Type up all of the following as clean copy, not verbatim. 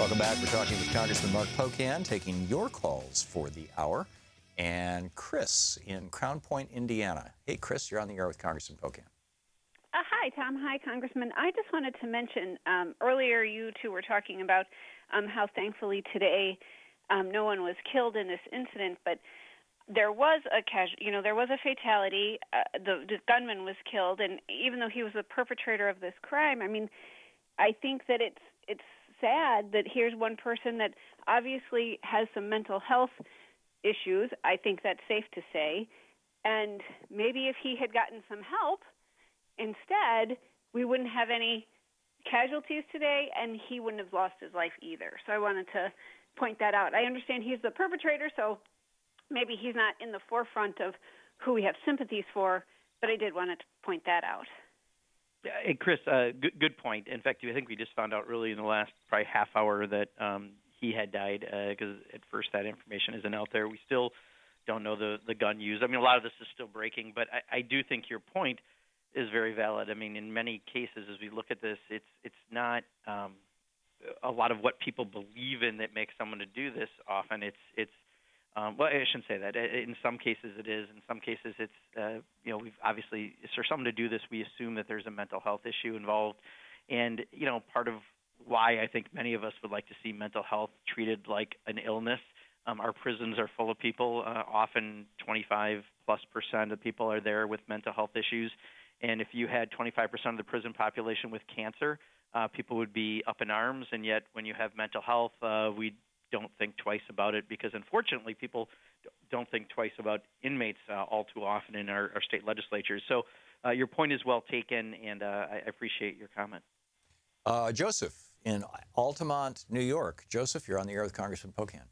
Welcome back. We're talking with Congressman Mark Pocan, taking your calls for the hour. And Chris in Crown Point, Indiana. Hey, Chris, you're on the air with Congressman Pocan. Hi, Tom. Hi, Congressman. I just wanted to mention, earlier you two were talking about how thankfully today no one was killed in this incident, but there was there was a fatality. The gunman was killed, and even though he was the perpetrator of this crime, I mean, I think that it's sad that here's one person that obviously has some mental health issues. I think that's safe to say. And maybe if he had gotten some help instead, we wouldn't have any casualties today, and he wouldn't have lost his life either. So I wanted to point that out. I understand he's the perpetrator, so maybe he's not in the forefront of who we have sympathies for, but I did want to point that out. Hey, Chris, good point. In fact, I think we just found out really in the last probably half hour that he had died because at first that information isn't out there. We still don't know the gun used. I mean, a lot of this is still breaking, but I do think your point is very valid. I mean, in many cases, as we look at this, it's not a lot of what people believe in that makes someone to do this. Often, it's well, I shouldn't say that. In some cases, it is. In some cases, it's we've obviously for someone to do this, we assume that there's a mental health issue involved, and part of why I think many of us would like to see mental health treated like an illness. Our prisons are full of people. Often 25+% of people are there with mental health issues. And if you had 25% of the prison population with cancer, people would be up in arms. And yet when you have mental health, we don't think twice about it because, unfortunately, people don't think twice about inmates all too often in our state legislatures. So your point is well taken, and I appreciate your comment. Joseph in Altamont, New York. Joseph, you're on the air with Congressman Pocan.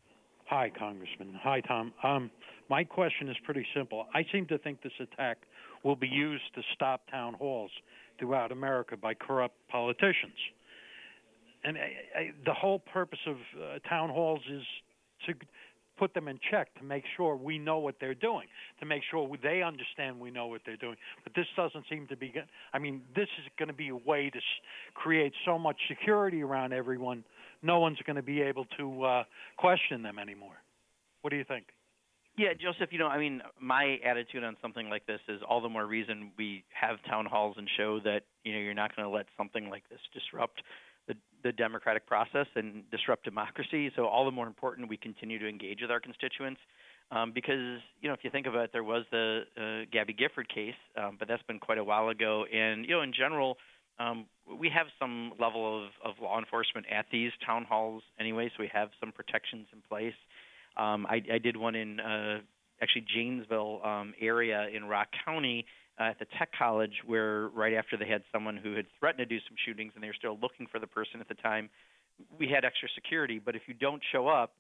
Hi, Congressman. Hi, Tom. My question is pretty simple. I seem to think this attack will be used to stop town halls throughout America by corrupt politicians. And the whole purpose of town halls is to put them in check, to make sure we know what they're doing, to make sure they understand we know what they're doing. But this doesn't seem to be – I mean, this is going to be a way to create so much security around everyone, no one's going to be able to question them anymore. What do you think? Yeah, Joseph, I mean, my attitude on something like this is all the more reason we have town halls and show that, you're not going to let something like this disrupt the democratic process and disrupt democracy. So all the more important we continue to engage with our constituents because, if you think about it, there was the Gabby Gifford case, but that's been quite a while ago. And, in general, we have some level of law enforcement at these town halls anyway, so we have some protections in place. I did one in actually Janesville area in Rock County at the Tech College where right after they had someone who had threatened to do some shootings and they were still looking for the person at the time, we had extra security. But if you don't show up,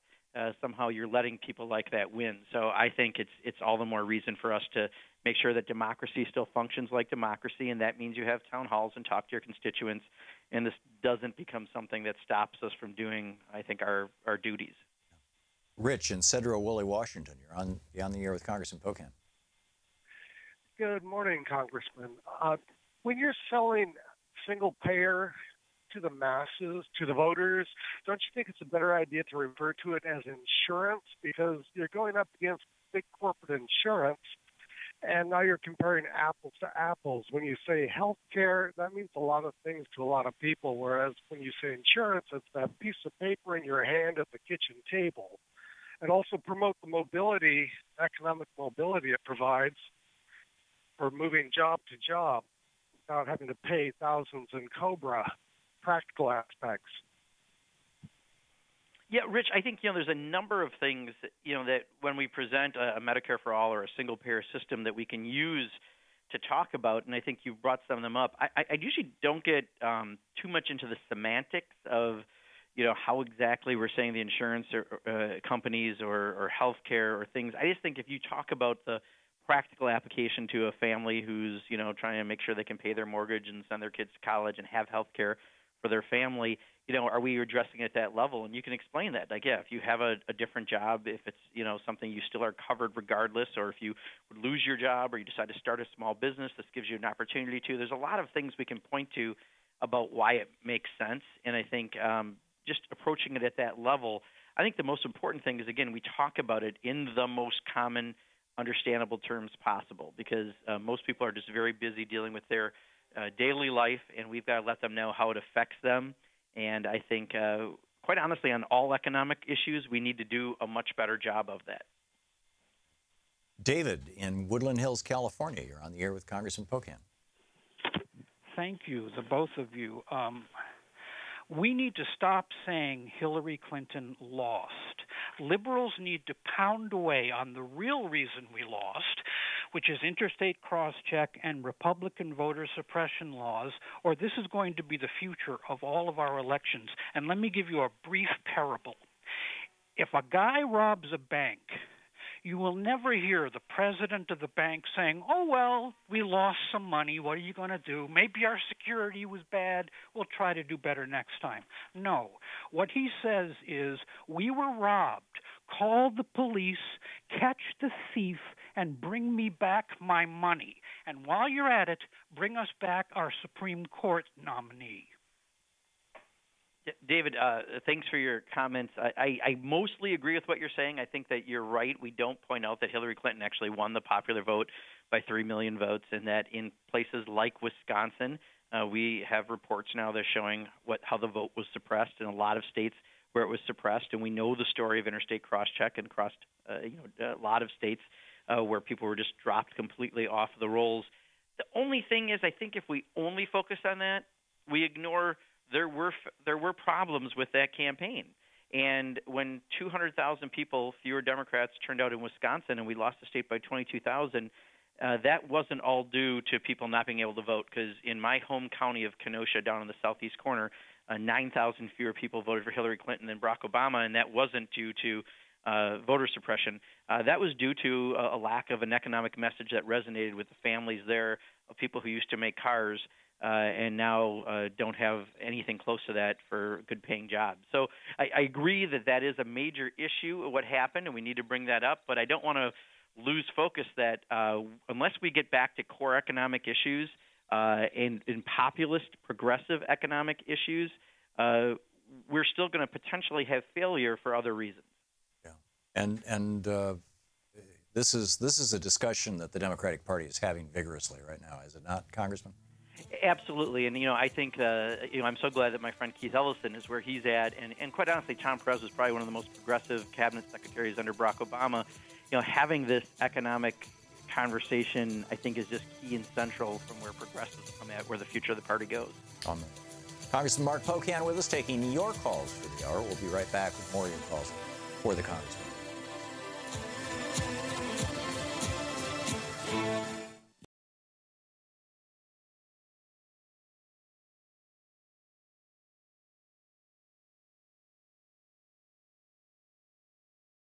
somehow you're letting people like that win. So I think it's all the more reason for us to make sure that democracy still functions like democracy, and that means you have town halls and talk to your constituents, and this doesn't become something that stops us from doing, I think, our duties. Rich in Sedro-Woolley, Washington. You're on the air with Congressman Pocan. Good morning, Congressman. When you're selling single payer to the masses, to the voters, don't you think it's a better idea to refer to it as insurance? Because you're going up against big corporate insurance, and now you're comparing apples to apples. When you say health care, that means a lot of things to a lot of people, whereas when you say insurance, it's that piece of paper in your hand at the kitchen table. And also promote the mobility, economic mobility it provides for moving job to job without having to pay thousands in COBRA, practical aspects. Yeah, Rich, I think, there's a number of things, that when we present a Medicare for All or a single-payer system that we can use to talk about, and I think you brought some of them up. I usually don't get too much into the semantics of, how exactly we're saying the insurance or companies or healthcare or things. I just think if you talk about the practical application to a family who's, trying to make sure they can pay their mortgage and send their kids to college and have healthcare for their family, are we addressing it at that level? And you can explain that. Like, if you have a different job, if it's, something you still are covered regardless, or if you would lose your job or you decide to start a small business, this gives you an opportunity to. There's a lot of things we can point to about why it makes sense. And I think just approaching it at that level. I think the most important thing is, again, we talk about it in the most common, understandable terms possible, because most people are just very busy dealing with their daily life, and we've got to let them know how it affects them. And I think, quite honestly, on all economic issues, we need to do a much better job of that. David in Woodland Hills, California. You're on the air with Congressman Pocan. Thank you, the both of you. We need to stop saying Hillary Clinton lost. Liberals need to pound away on the real reason we lost, which is interstate cross-check and Republican voter suppression laws, or this is going to be the future of all of our elections. And let me give you a brief parable. If a guy robs a bank, you will never hear the president of the bank saying, oh, well, we lost some money. What are you going to do? Maybe our security was bad. We'll try to do better next time. No. What he says is, we were robbed. Call the police, catch the thief, and bring me back my money. And while you're at it, bring us back our Supreme Court nominee. David, thanks for your comments. I mostly agree with what you're saying. I think that you're right. We don't point out that Hillary Clinton actually won the popular vote by 3 million votes, and that in places like Wisconsin, we have reports now that are showing how the vote was suppressed in a lot of states where it was suppressed, and we know the story of interstate cross-check and across a lot of states where people were just dropped completely off the rolls. The only thing is, I think if we only focus on that, we ignore there were problems with that campaign. And when 200,000 people, fewer Democrats, turned out in Wisconsin and we lost the state by 22,000, that wasn't all due to people not being able to vote, because in my home county of Kenosha down in the southeast corner, 9,000 fewer people voted for Hillary Clinton than Barack Obama, and that wasn't due to voter suppression. That was due to a lack of an economic message that resonated with the families there of people who used to make cars and now don't have anything close to that for good-paying jobs. So I agree that that is a major issue of what happened, and we need to bring that up. But I don't want to lose focus that unless we get back to core economic issues and populist, progressive economic issues, we're still going to potentially have failure for other reasons. Yeah, and this is a discussion that the Democratic Party is having vigorously right now, is it not, Congressman? Absolutely, and I think I'm so glad that my friend Keith Ellison is where he's at, and quite honestly, Tom Perez was probably one of the most progressive cabinet secretaries under Barack Obama. Having this economic conversation, I think, is just key and central from where progressives come at, where the future of the party goes. Congressman Mark Pocan with us, taking your calls for the hour. We'll be right back with more of your calls for the Congressman.